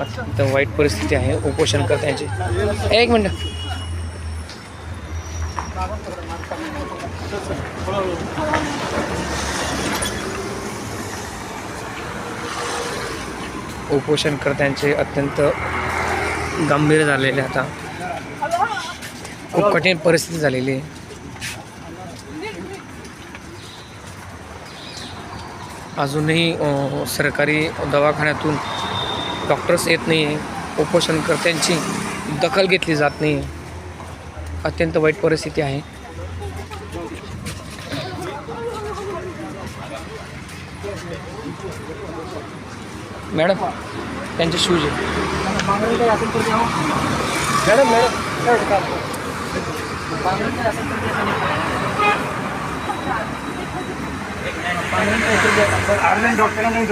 अत्यंत वाईट परिस्थिती आहे उपोषणकर्त्यांची. एक मिनिट. उपोषणकर्त्यांचे अत्यंत गंभीर झालेले आता खूप कठीण परिस्थिती झालेली आहे. अजूनही सरकारी दवाखान्यातून डॉक्टर्स येत नाही आहे. उपोषणकर्त्यांची दखल घेतली जात नाही आहे. अत्यंत वाईट परिस्थिती आहे. मॅडम त्यांचे शूज आहे. मॅडम